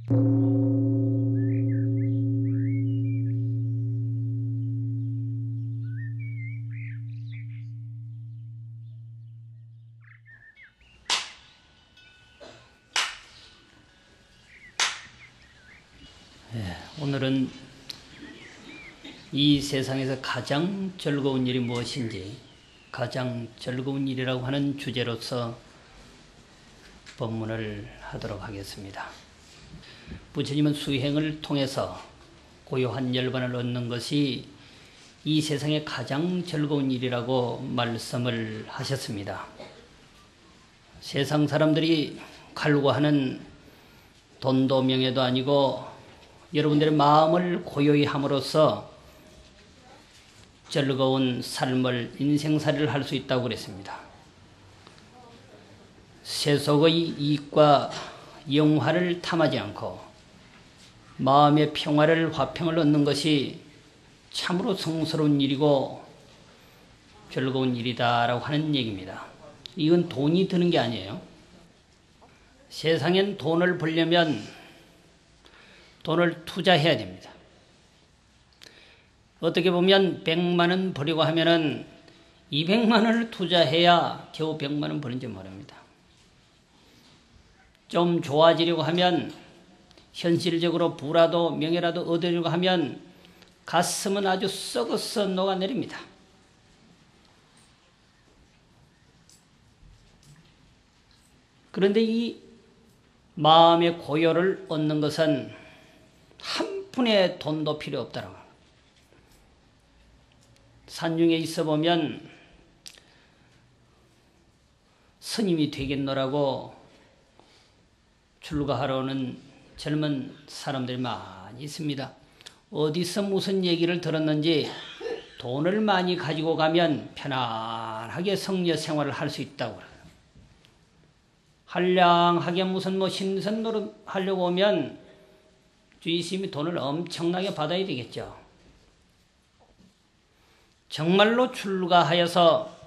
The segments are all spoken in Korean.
오늘은 이 세상에서 가장 즐거운 일이 무엇인지, 가장 즐거운 일이라고 하는 주제로서 법문을 하도록 하겠습니다. 부처님은 수행을 통해서 고요한 열반을 얻는 것이 이 세상의 가장 즐거운 일이라고 말씀을 하셨습니다. 세상 사람들이 갈구하는 돈도 명예도 아니고 여러분들의 마음을 고요히 함으로써 즐거운 삶을, 인생살이를 할 수 있다고 그랬습니다. 세속의 이익과 영화를 탐하지 않고 마음의 평화를, 화평을 얻는 것이 참으로 성스러운 일이고 즐거운 일이다라고 하는 얘기입니다. 이건 돈이 드는 게 아니에요. 세상엔 돈을 벌려면 돈을 투자해야 됩니다. 어떻게 보면 100만 원 벌려고 하면은 200만 원을 투자해야 겨우 100만 원 버는지 모릅니다. 좀 좋아지려고 하면, 현실적으로 부라도 명예라도 얻으려고 하면 가슴은 아주 썩어서 녹아내립니다. 그런데 이 마음의 고요를 얻는 것은 한 푼의 돈도 필요 없다라고. 산중에 있어 보면 스님이 되겠노라고 출가하러 오는 젊은 사람들이 많이 있습니다. 어디서 무슨 얘기를 들었는지 돈을 많이 가지고 가면 편안하게 성려 생활을 할 수 있다고 그래요. 한량하게 무슨 신선 노릇 하려고 오면 주의심이 돈을 엄청나게 받아야 되겠죠. 정말로 출가하여서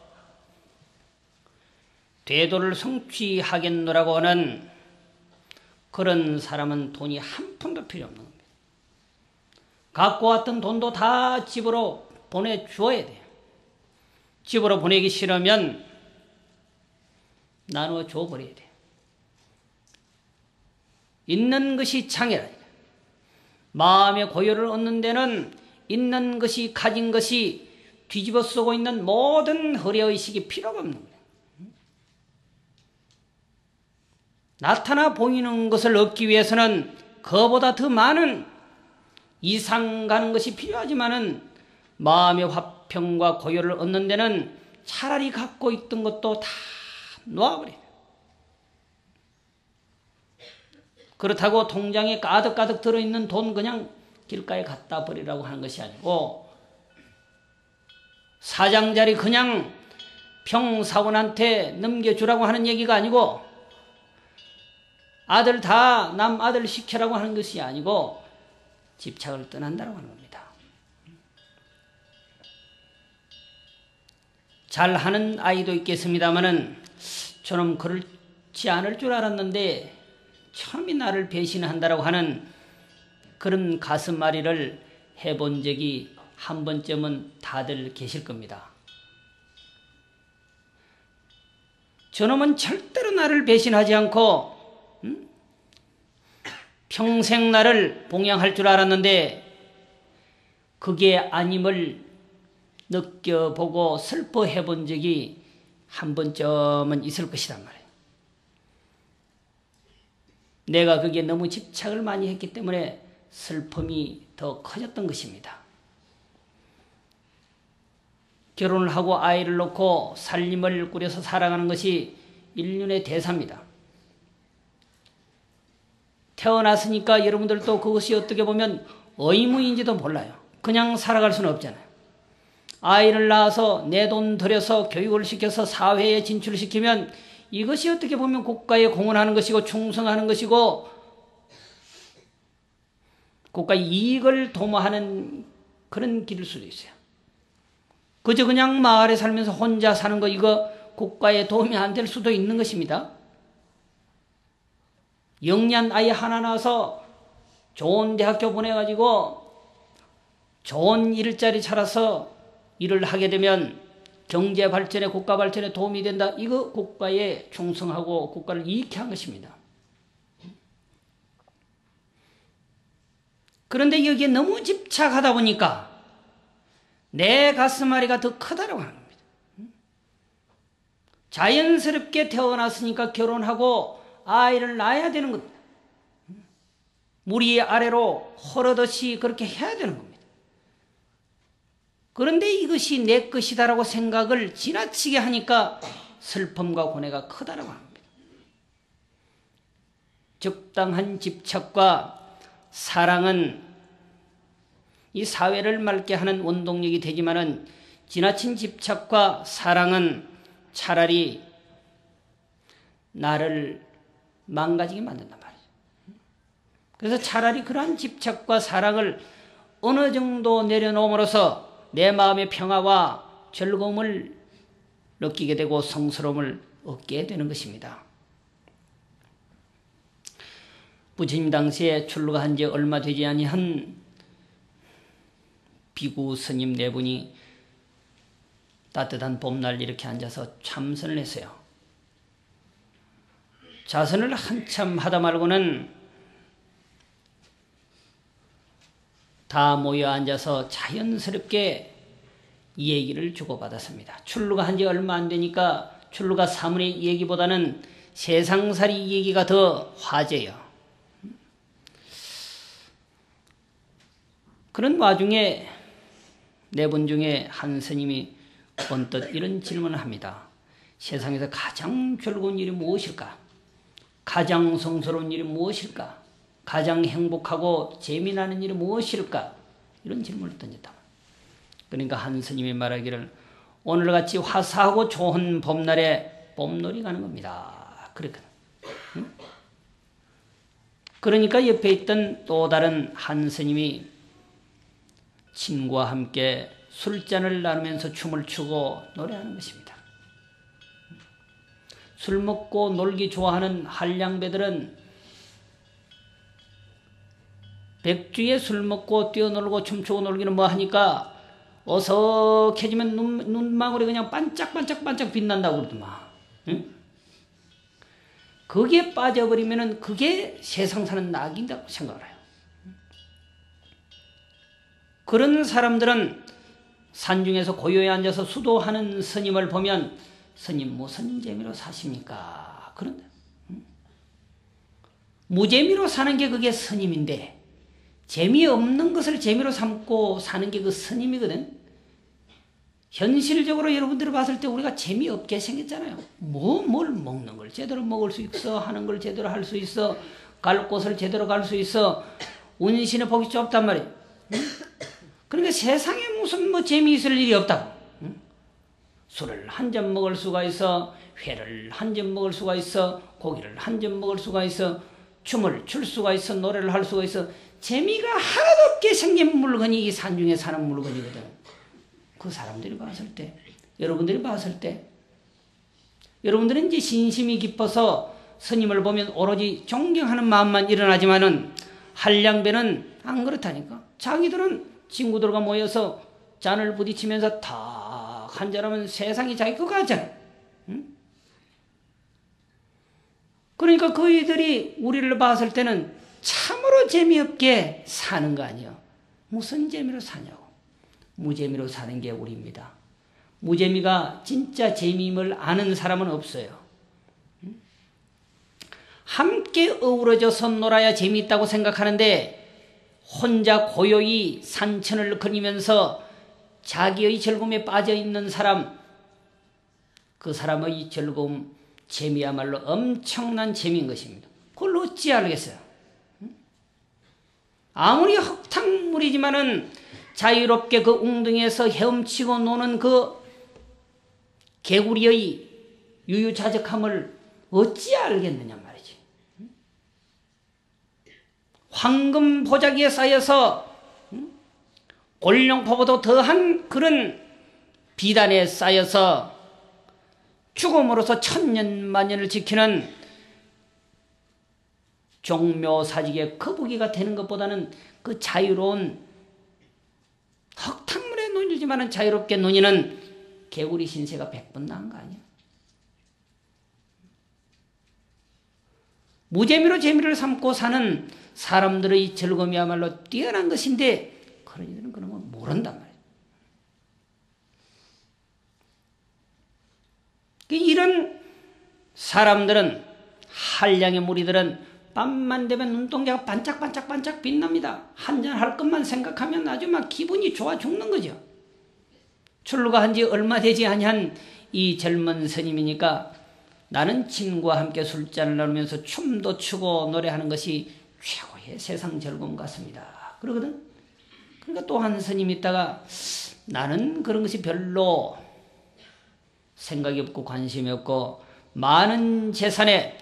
대도를 성취하겠노라고 하는 그런 사람은 돈이 한 푼도 필요 없는 겁니다. 갖고 왔던 돈도 다 집으로 보내주어야 돼요. 집으로 보내기 싫으면 나누어 줘버려야 돼요. 있는 것이 창이라. 마음의 고요를 얻는 데는 있는 것이, 가진 것이 뒤집어 쓰고 있는 모든 허례의식이 필요가 없는 거예요. 나타나 보이는 것을 얻기 위해서는 그보다 더 많은 이상 가는 것이 필요하지만은 마음의 화평과 고요를 얻는 데는 차라리 갖고 있던 것도 다 놓아버려요. 그렇다고 통장에 가득가득 들어있는 돈 그냥 길가에 갖다 버리라고 하는 것이 아니고, 사장자리 그냥 평사원한테 넘겨주라고 하는 얘기가 아니고, 아들 다 남 아들 시켜라고 하는 것이 아니고 집착을 떠난다고 하는 겁니다. 잘하는 아이도 있겠습니다마는 저는 그렇지 않을 줄 알았는데 처음이 나를 배신한다라고 하는 그런 가슴앓이를 해본 적이 한 번쯤은 다들 계실 겁니다. 저놈은 절대로 나를 배신하지 않고 평생 나를 봉양할 줄 알았는데 그게 아님을 느껴보고 슬퍼해본 적이 한 번쯤은 있을 것이란 말이에요. 내가 그게 너무 집착을 많이 했기 때문에 슬픔이 더 커졌던 것입니다. 결혼을 하고 아이를 놓고 살림을 꾸려서 살아가는 것이 인륜의 대사입니다. 태어났으니까 여러분들도 그것이 어떻게 보면 의무인지도 몰라요. 그냥 살아갈 수는 없잖아요. 아이를 낳아서 내 돈 들여서 교육을 시켜서 사회에 진출시키면 이것이 어떻게 보면 국가에 공헌하는 것이고 충성하는 것이고 국가의 이익을 도모하는 그런 길일 수도 있어요. 그저 그냥 마을에 살면서 혼자 사는 거, 이거 국가에 도움이 안 될 수도 있는 것입니다. 영리한 아이 하나 낳아서 좋은 대학교 보내가지고 좋은 일자리 찾아서 일을 하게 되면 경제 발전에, 국가 발전에 도움이 된다. 이거 국가에 충성하고 국가를 이익해 한 것입니다. 그런데 여기에 너무 집착하다 보니까 내 가슴앓이가 더 크다라고 하는 겁니다. 자연스럽게 태어났으니까 결혼하고 아이를 낳아야 되는 겁니다. 무리 아래로 흐르듯이 그렇게 해야 되는 겁니다. 그런데 이것이 내 것이다라고 생각을 지나치게 하니까 슬픔과 고뇌가 크다라고 합니다. 적당한 집착과 사랑은 이 사회를 맑게 하는 원동력이 되지만은 지나친 집착과 사랑은 차라리 나를 망가지게 만든단 말이죠. 그래서 차라리 그러한 집착과 사랑을 어느 정도 내려놓음으로써 내 마음의 평화와 즐거움을 느끼게 되고 성스러움을 얻게 되는 것입니다. 부처님 당시에 출루가 한 지 얼마 되지 아니한 비구 스님 네 분이 따뜻한 봄날 이렇게 앉아서 참선을 했어요. 자선을 한참 하다 말고는 다 모여 앉아서 자연스럽게 이 얘기를 주고받았습니다. 출루가 한 지 얼마 안 되니까 출루가 사문의 얘기보다는 세상살이 얘기가 더 화제예요. 그런 와중에 네 분 중에 한 스님이 언뜻 이런 질문을 합니다. 세상에서 가장 즐거운 일이 무엇일까? 가장 성스러운 일이 무엇일까? 가장 행복하고 재미나는 일이 무엇일까? 이런 질문을 던졌다. 그러니까 한 스님이 말하기를 오늘같이 화사하고 좋은 봄날에 봄놀이 가는 겁니다. 그랬거든. 응? 그러니까 옆에 있던 또 다른 한 스님이 친구와 함께 술잔을 나누면서 춤을 추고 노래하는 것입니다. 술 먹고 놀기 좋아하는 한량배들은 백주에 술 먹고 뛰어놀고 춤추고 놀기는 뭐 하니까 어석해지면 눈망울이 그냥 반짝반짝 빛난다고 그러더만. 응? 거기에 빠져버리면 그게 세상 사는 낙인다고 생각을 해요. 그런 사람들은 산중에서 고요히 앉아서 수도하는 스님을 보면 스님 무슨 재미로 사십니까? 그런데 무재미로 사는 게 그게 스님인데 재미없는 것을 재미로 삼고 사는 게 그 스님이거든. 현실적으로 여러분들이 봤을 때 우리가 재미없게 생겼잖아요. 뭘 먹는 걸 제대로 먹을 수 있어, 하는 걸 제대로 할 수 있어, 갈 곳을 제대로 갈 수 있어, 운신의 복이 좁단 말이에요. 그러니까 세상에 무슨 뭐 재미있을 일이 없다고. 술을 한 잔 먹을 수가 있어, 회를 한 잔 먹을 수가 있어, 고기를 한 잔 먹을 수가 있어, 춤을 출 수가 있어, 노래를 할 수가 있어. 재미가 하나도 없게 생긴 물건이 이 산중에 사는 물건이거든. 그 사람들이 봤을 때, 여러분들이 봤을 때, 여러분들은 이제 신심이 깊어서 스님을 보면 오로지 존경하는 마음만 일어나지만은 한량배는 안 그렇다니까. 자기들은 친구들과 모여서 잔을 부딪히면서 탁 한잔하면 세상이 자기 거 같잖아. 응? 그러니까 그이들이 우리를 봤을 때는 참으로 재미없게 사는 거 아니에요. 무슨 재미로 사냐고. 무재미로 사는 게 우리입니다. 무재미가 진짜 재미임을 아는 사람은 없어요. 함께 어우러져서 놀아야 재미있다고 생각하는데 혼자 고요히 산천을 거니면서 자기의 즐거움에 빠져있는 사람, 그 사람의 즐거움, 재미야말로 엄청난 재미인 것입니다. 그걸 어찌 알겠어요? 아무리 흙탕물이지만은 자유롭게 그 웅덩이에서 헤엄치고 노는 그 개구리의 유유자적함을 어찌 알겠느냐 말이지. 황금 보자기에 쌓여서 골룡포보다 더한 그런 비단에 쌓여서 죽음으로서 천년만년을 지키는 종묘사직의 거북이가 되는 것보다는 그 자유로운 흙탕물에 논이지만 자유롭게 논이는 개구리 신세가 100번 나은 거 아니야? 무재미로 재미를 삼고 사는 사람들의 즐거움이야말로 뛰어난 것인데 그런 이들은 그런 걸 모른단 말이야. 이런 사람들은, 한량의 무리들은 밤만 되면 눈동자가 반짝반짝반짝 빛납니다. 한잔 할 것만 생각하면 아주 막 기분이 좋아 죽는 거죠. 출가한 지 얼마 되지 아니한 이 젊은 스님이니까 나는 친구와 함께 술잔을 나누면서 춤도 추고 노래하는 것이 최고의 세상 즐거움 같습니다. 그러거든. 그러니까 또 한 스님이 있다가 나는 그런 것이 별로 생각이 없고 관심이 없고 많은 재산에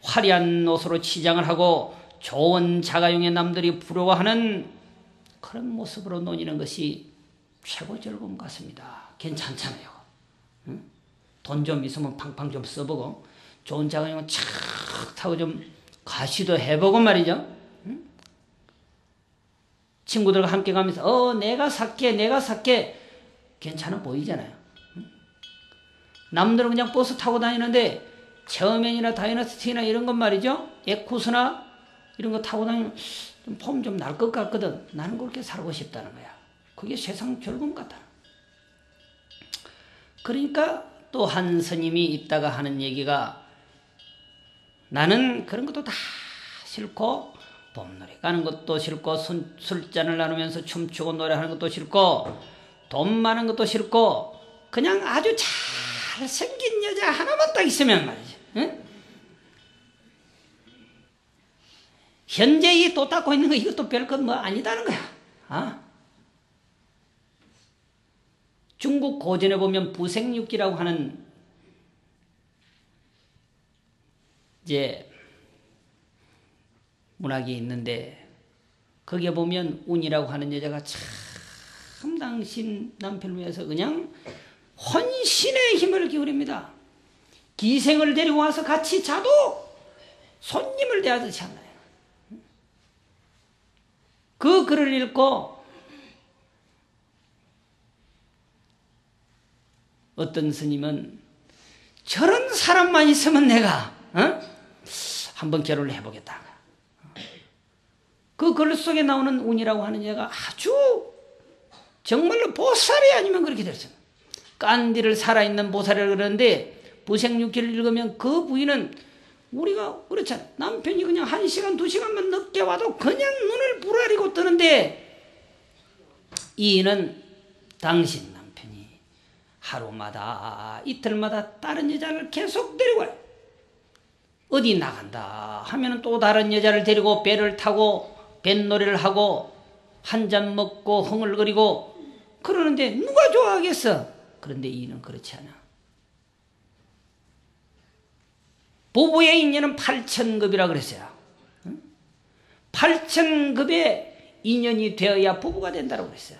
화려한 옷으로 치장을 하고 좋은 자가용에 남들이 부러워하는 그런 모습으로 논이는 것이 최고 즐거움 같습니다. 괜찮잖아요. 응? 돈 좀 있으면 팡팡 좀 써보고 좋은 자가용은 착 타고 좀 가시도 해보고 말이죠. 응? 친구들과 함께 가면서 내가 살게 괜찮아 보이잖아요. 응? 남들은 그냥 버스 타고 다니는데 처음엔이나 다이너스티나 이런 것 말이죠. 에쿠스나 이런 거 타고 다니면 좀 폼 좀 날 것 같거든. 나는 그렇게 살고 싶다는 거야. 그게 세상 즐거움 같다. 그러니까 또 한 스님이 있다가 하는 얘기가 나는 그런 것도 다 싫고 봄놀이 가는 것도 싫고 술잔을 나누면서 춤추고 노래하는 것도 싫고 돈 많은 것도 싫고 그냥 아주 잘생긴 여자 하나만 딱 있으면 말이지. 응? 현재 이 또 닦고 있는 거 이것도 별것 뭐 아니다는 거야. 중국 고전에 보면 부생육기라고 하는 이제 문학이 있는데 거기에 보면 운이라고 하는 여자가 참 당신 남편을 위해서 그냥 헌신의 힘을 기울입니다. 기생을 데리고 와서 같이 자도 손님을 대하듯이 한다. 그 글을 읽고 어떤 스님은 저런 사람만 있으면 내가 한번 결혼을 해보겠다. 그 글 속에 나오는 운이라고 하는 여자가 아주 정말로 보살이 아니면 그렇게 됐어요. 깐디를 살아있는 보살이라고 그러는데 부생육기를 읽으면 그 부인은 우리가 그렇잖아. 남편이 그냥 1시간 2시간만 늦게 와도 그냥 눈을 부라리고 뜨는데 이는 당신 남편이 하루마다 이틀마다 다른 여자를 계속 데리고 와요. 어디 나간다 하면 또 다른 여자를 데리고 배를 타고 뱃놀이를 하고 한 잔 먹고 흥얼거리고 그러는데 누가 좋아하겠어? 그런데 이는 그렇지 않아. 부부의 인연은 8,000급이라 그랬어요. 8,000급의 인연이 되어야 부부가 된다고 그랬어요.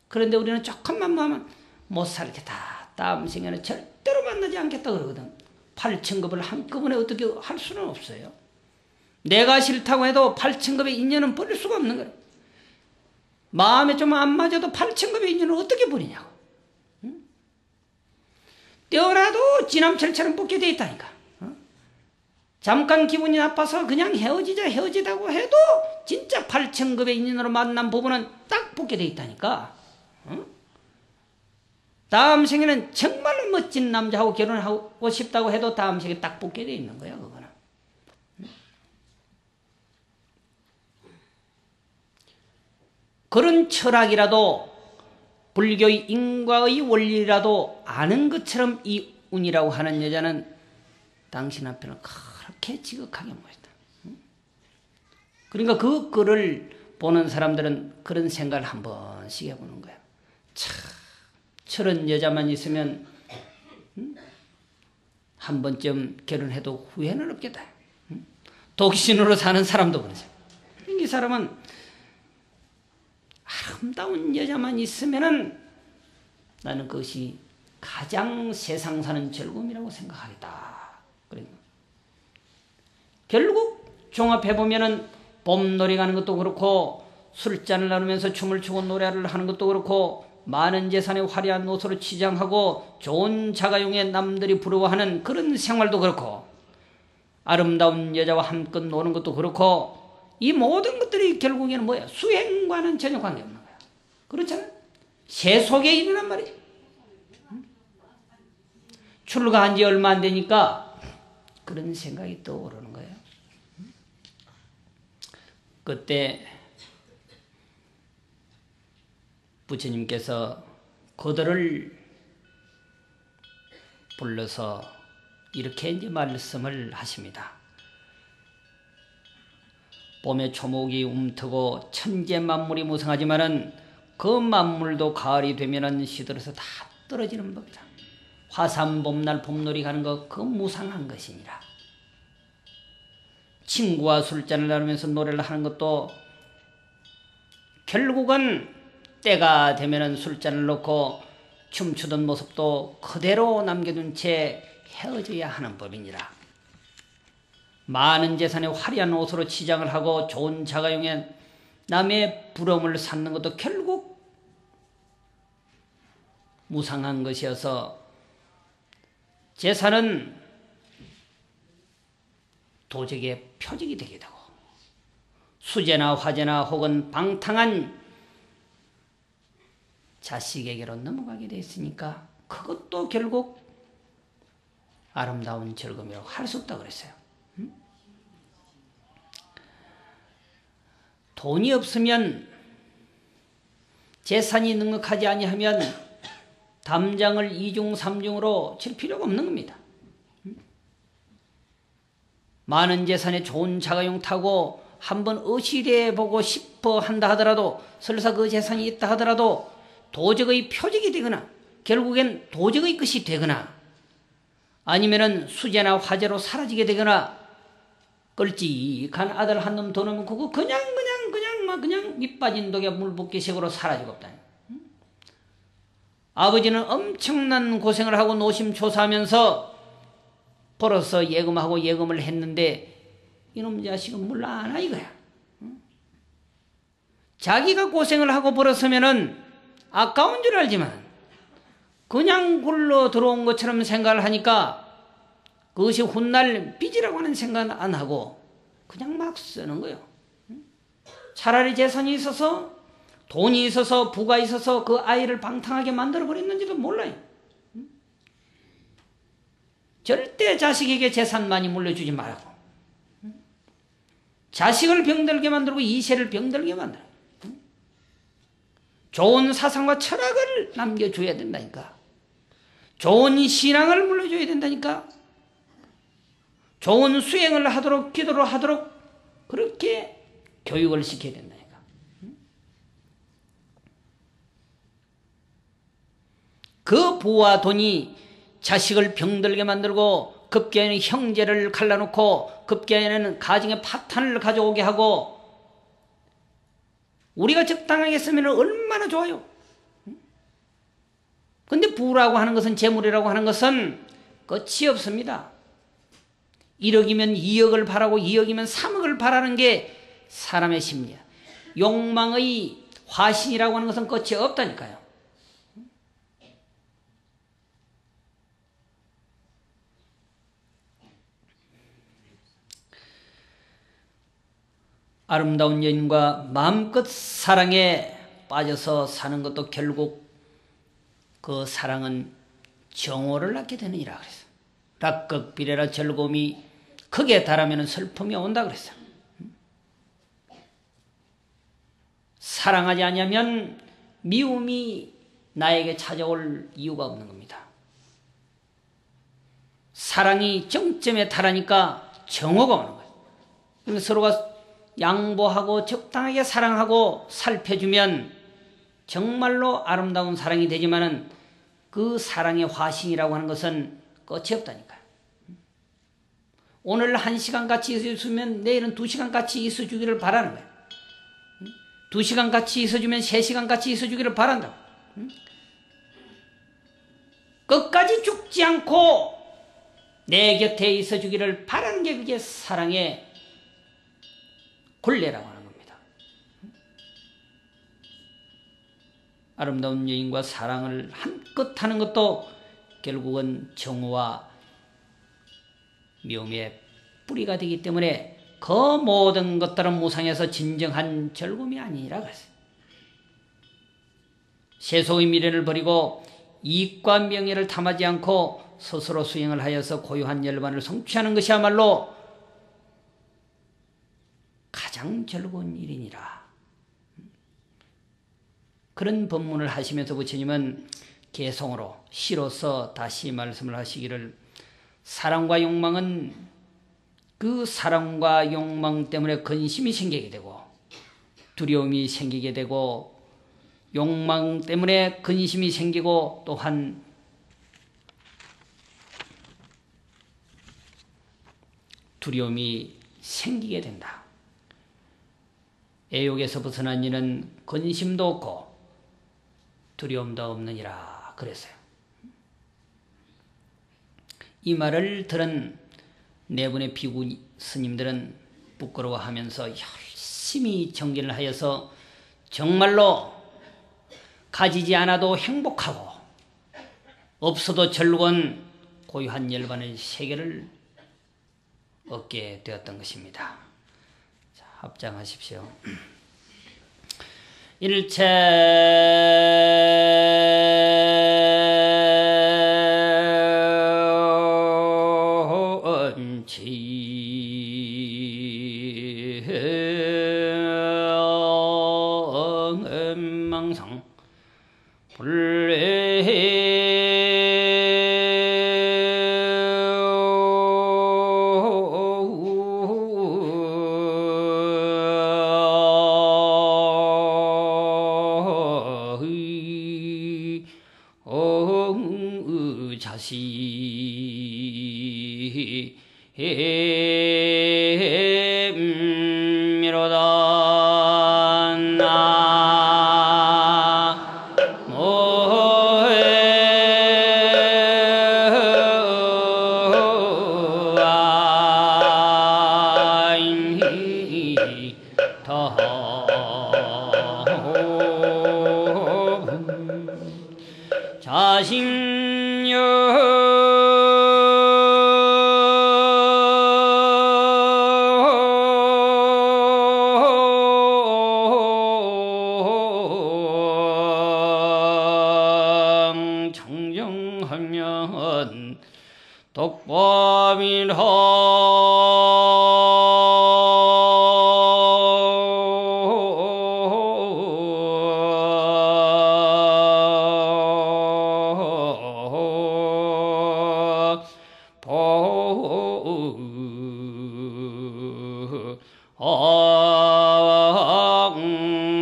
그런데 우리는 조금만 하면 못 살겠다. 다음 생에는 절대로 만나지 않겠다 그러거든. 8,000급을 한꺼번에 어떻게 할 수는 없어요. 내가 싫다고 해도 8,000급의 인연은 버릴 수가 없는 거예요. 마음에 좀 안 맞아도 8,000급의 인연을 어떻게 버리냐고. 뛰어나도 지남철처럼 붙게 돼 있다니까. 잠깐 기분이 나빠서 그냥 헤어지자고 해도 진짜 8,000급의 인연으로 만난 부부는 딱 붙게 돼 있다니까. 다음 생에는 정말로 멋진 남자하고 결혼하고 싶다고 해도 다음 생에 딱 붙게 돼 있는 거야 그거는. 그런 철학이라도 불교의 인과의 원리라도 아는 것처럼 이 운이라고 하는 여자는 당신 남편을 그렇게 지극하게 모셨다. 그러니까 그 글을 보는 사람들은 그런 생각을 한 번씩 해보는 거야. 참 저런 여자만 있으면 한 번쯤 결혼해도 후회는 없겠다. 독신으로 사는 사람도 그러죠. 이 사람은 아름다운 여자만 있으면은 나는 그것이 가장 세상 사는 즐거움이라고 생각하겠다. 그러니까 결국 종합해보면은 봄놀이 가는 것도 그렇고 술잔을 나누면서 춤을 추고 노래를 하는 것도 그렇고 많은 재산의 화려한 옷으로 치장하고 좋은 자가용에 남들이 부러워하는 그런 생활도 그렇고 아름다운 여자와 함께 노는 것도 그렇고 이 모든 것들이 결국에는 뭐야? 수행과는 전혀 관계없는 거야. 그렇잖아? 새 속에 일어난 말이지. 출가한 지 얼마 안 되니까 그런 생각이 떠오르는 거예요. 그때 부처님께서 그들을 불러서 이렇게 이제 말씀을 하십니다. 봄에 초목이 움트고 천재 만물이 무성하지만은 그 만물도 가을이 되면은 시들어서 다 떨어지는 법이다. 화산 봄날 봄놀이 가는 거 그 무상한 것이니라. 친구와 술잔을 나누면서 노래를 하는 것도 결국은 때가 되면은 술잔을 놓고 춤추던 모습도 그대로 남겨둔 채 헤어져야 하는 법이니라. 많은 재산의 화려한 옷으로 치장을 하고 좋은 자가용에 남의 부러움을 쌓는 것도 결국 무상한 것이어서 재산은 도적의 표적이 되게 되고 수재나 화재나 혹은 방탕한 자식에게로 넘어가게 돼 있으니까 그것도 결국 아름다운 즐거움이라고 할 수 없다고 그랬어요. 돈이 없으면 재산이 넉넉하지 아니하면 담장을 2중 3중으로 칠 필요가 없는 겁니다. 많은 재산에 좋은 자가용 타고 한번 어시리해 보고 싶어 한다 하더라도 설사 그 재산이 있다 하더라도 도적의 표적이 되거나 결국엔 도적의 것이 되거나 아니면은 수재나 화재로 사라지게 되거나 껄찍한 아들 한 놈 더 놓으면 그거 그냥 밑 빠진 독에 물 붓기 식으로 사라지고 없다. 아버지는 엄청난 고생을 하고 노심초사하면서 벌어서 예금하고 예금을 했는데 이놈 자식은 몰라 안 하 이거야. 자기가 고생을 하고 벌었으면은 아까운 줄 알지만 그냥 굴러 들어온 것처럼 생각을 하니까 그것이 훗날 빚이라고 하는 생각은 안 하고 그냥 막 쓰는 거예요. 차라리 재산이 있어서 돈이 있어서 부가 있어서 그 아이를 방탕하게 만들어 버렸는지도 몰라요. 절대 자식에게 재산 많이 물려주지 말고 자식을 병들게 만들고 이세를 병들게 만들어. 좋은 사상과 철학을 남겨줘야 된다니까. 좋은 신앙을 물려줘야 된다니까. 좋은 수행을 하도록 기도를 하도록 그렇게 교육을 시켜야 된다니까. 그 부와 돈이 자식을 병들게 만들고 급기야에는 형제를 갈라놓고 급기야에는 가정의 파탄을 가져오게 하고 우리가 적당하게 쓰면 얼마나 좋아요. 근데 부라고 하는 것은 재물이라고 하는 것은 끝이 없습니다. 1억이면 2억을 바라고 2억이면 3억을 바라는 게 사람의 심리야. 욕망의 화신이라고 하는 것은 끝이 없다니까요. 아름다운 여인과 마음껏 사랑에 빠져서 사는 것도 결국 그 사랑은 정오를 낳게 되느니라 그랬어. 락극비례라 즐거움이 크게 달하면 슬픔이 온다 그랬어. 사랑하지 않으면 미움이 나에게 찾아올 이유가 없는 겁니다. 사랑이 정점에 달하니까 정오가 오는 거예요. 그러면 서로가 양보하고 적당하게 사랑하고 살펴주면 정말로 아름다운 사랑이 되지만은 그 사랑의 화신이라고 하는 것은 끝이 없다니까요. 오늘 1시간 같이 있으면 내일은 2시간 같이 있어주기를 바라는 거예요. 2시간 같이 있어주면 3시간 같이 있어주기를 바란다고. 끝까지 죽지 않고 내 곁에 있어주기를 바라는 게 그게 사랑의 굴레라고 하는 겁니다. 아름다운 여인과 사랑을 한껏 하는 것도 결국은 정오와 묘미의 뿌리가 되기 때문에 그 모든 것들은 무상에서 진정한 즐거움이 아니라 그랬어요. 세속의 미련을 버리고 이익과 명예를 탐하지 않고 스스로 수행을 하여서 고유한 열반을 성취하는 것이야말로 가장 즐거운 일이니라. 그런 법문을 하시면서 부처님은 개성으로 시로서 다시 말씀을 하시기를, 사랑과 욕망은 그 사랑과 욕망 때문에 근심이 생기게 되고 두려움이 생기게 되고, 욕망 때문에 근심이 생기고 또한 두려움이 생기게 된다. 애욕에서 벗어난 이는 근심도 없고 두려움도 없느니라 그랬어요. 이 말을 들은 네 분의 비구 스님들은 부끄러워하면서 열심히 정진을 하여서 정말로 가지지 않아도 행복하고 없어도 즐거운 고유한 열반의 세계를 얻게 되었던 것입니다. 자, 합장하십시오. 일체 망상 불례 자시 미로다 청정하면 독법이라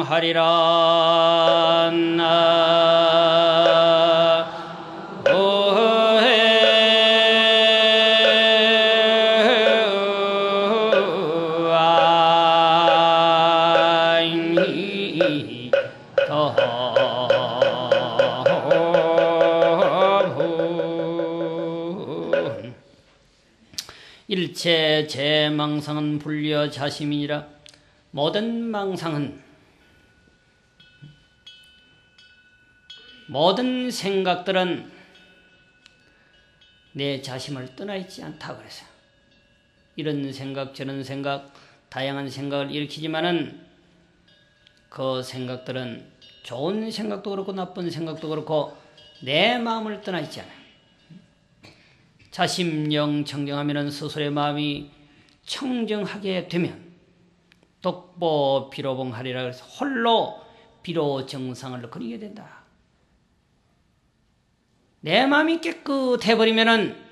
하리라 일체 제 망상은 불려 자심이니라. 모든 망상은, 모든 생각들은 내 자심을 떠나 있지 않다 그랬어요. 이런 생각 저런 생각 다양한 생각을 일으키지만은 그 생각들은 좋은 생각도 그렇고 나쁜 생각도 그렇고 내 마음을 떠나 있지 않아요. 자심영 청정하면 스스로의 마음이 청정하게 되면 독보 비로봉하리라 그래서 홀로 비로 정상을 그리게 된다. 내 마음이 깨끗해버리면은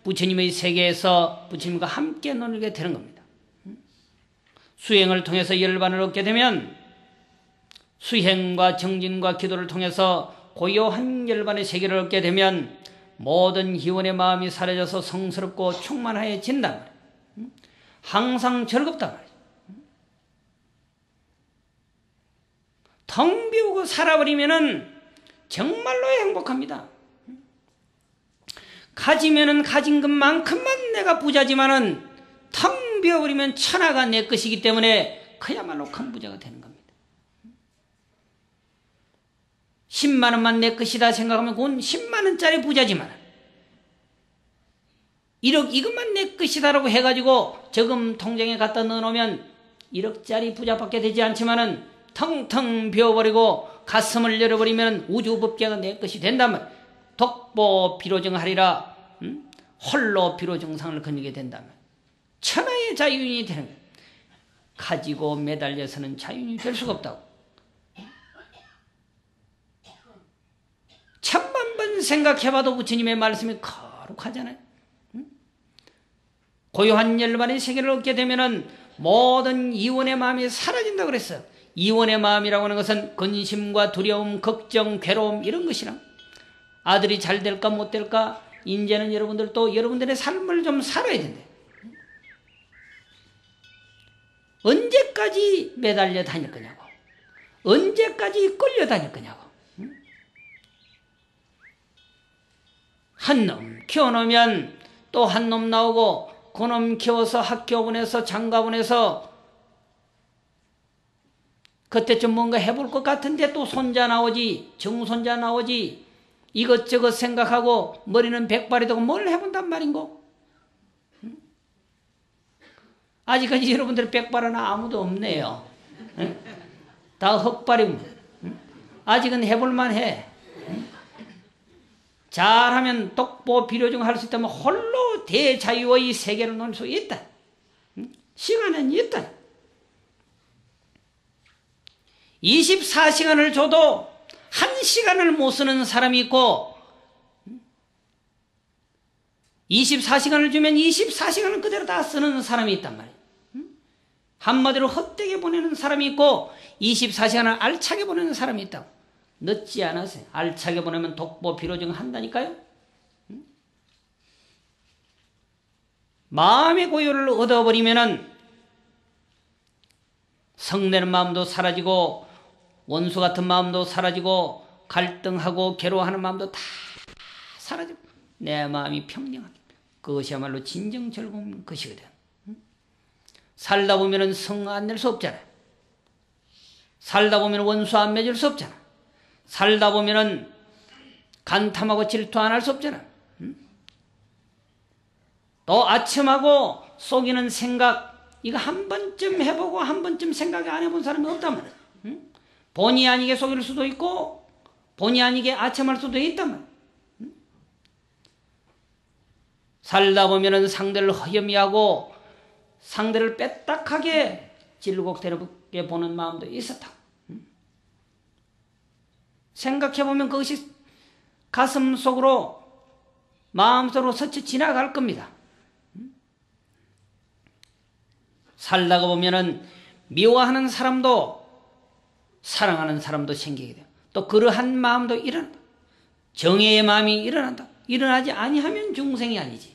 부처님의 세계에서 부처님과 함께 놀게 되는 겁니다. 수행을 통해서 열반을 얻게 되면 수행과 정진과 기도를 통해서 고요한 열반의 세계를 얻게 되면 모든 희원의 마음이 사라져서 성스럽고 충만해진단 말이에요. 항상 즐겁단 말이에요. 텅 비우고 살아버리면은 정말로 행복합니다. 가지면은 가진 것만큼만 내가 부자지만은 텅 비워버리면 천하가 내 것이기 때문에 그야말로 큰 부자가 되는 겁니다. 10만 원만 내 것이다 생각하면 그건 10만 원짜리 부자지만 1억 이것만 내 것이다라고 해가지고 저금 통장에 갖다 넣어놓으면 1억짜리 부자밖에 되지 않지만은 텅텅 비워버리고 가슴을 열어버리면 우주법계가 내 것이 된다면 독보 비로정하리라 홀로 비로정상을 거니게 된다면 천하의 자유인이 되는 거예요. 가지고 매달려서는 자유인이 될 수가 없다고. 천만 번 생각해봐도 부처님의 말씀이 거룩하잖아요. 고요한 열반의 세계를 얻게 되면은 모든 이원의 마음이 사라진다고 그랬어요. 이원의 마음이라고 하는 것은 근심과 두려움, 걱정, 괴로움 이런 것이랑 아들이 잘 될까 못 될까 이제는 여러분들도 여러분들의 삶을 좀 살아야 된대. 언제까지 매달려 다닐 거냐고. 언제까지 끌려 다닐 거냐고. 한 놈 키워놓으면 또 한 놈 나오고 그놈 키워서 학교 보내서 장가 보내서 그때쯤 뭔가 해볼 것 같은데 또 손자 나오지 정손자 나오지 이것저것 생각하고 머리는 백발이 되고 뭘 해본단 말인고. 아직까지 여러분들 백발은 아무도 없네요. 다 흑발이고 아직은 해볼만 해. 잘하면 독보 비료중 할 수 있다면 홀로 대자유의 세계를 놓을 수 있다. 시간은 있다. 24시간을 줘도 1시간을 못 쓰는 사람이 있고 24시간을 주면 24시간을 그대로 다 쓰는 사람이 있단 말이에요. 한마디로 헛되게 보내는 사람이 있고 24시간을 알차게 보내는 사람이 있다고. 늦지 않았어요. 알차게 보내면 독보 비로정 한다니까요. 마음의 고요를 얻어버리면은 성내는 마음도 사라지고 원수 같은 마음도 사라지고 갈등하고 괴로워하는 마음도 다 사라지고 내 마음이 평정하다. 그것이야말로 진정 즐거운 것이거든. 살다 보면은 성 안 낼 수 없잖아요. 살다 보면 원수 안 맺을 수 없잖아. 살다 보면은 간탐하고 질투 안 할 수 없잖아. 또 아첨하고 속이는 생각 이거 한 번쯤 해보고 한 번쯤 생각 안 해본 사람이 없단 말이야. 본의 아니게 속일 수도 있고 본의 아니게 아첨할 수도 있단 말이야. 살다 보면은 상대를 허염이 하고 상대를 빼딱하게 질곡대롭게 보는 마음도 있었다. 생각해보면 그것이 가슴 속으로 마음속으로 스쳐 지나갈 겁니다. 살다가 보면은 미워하는 사람도 사랑하는 사람도 생기게 돼요. 또 그러한 마음도 일어난다. 정의의 마음이 일어난다. 일어나지 아니하면 중생이 아니지.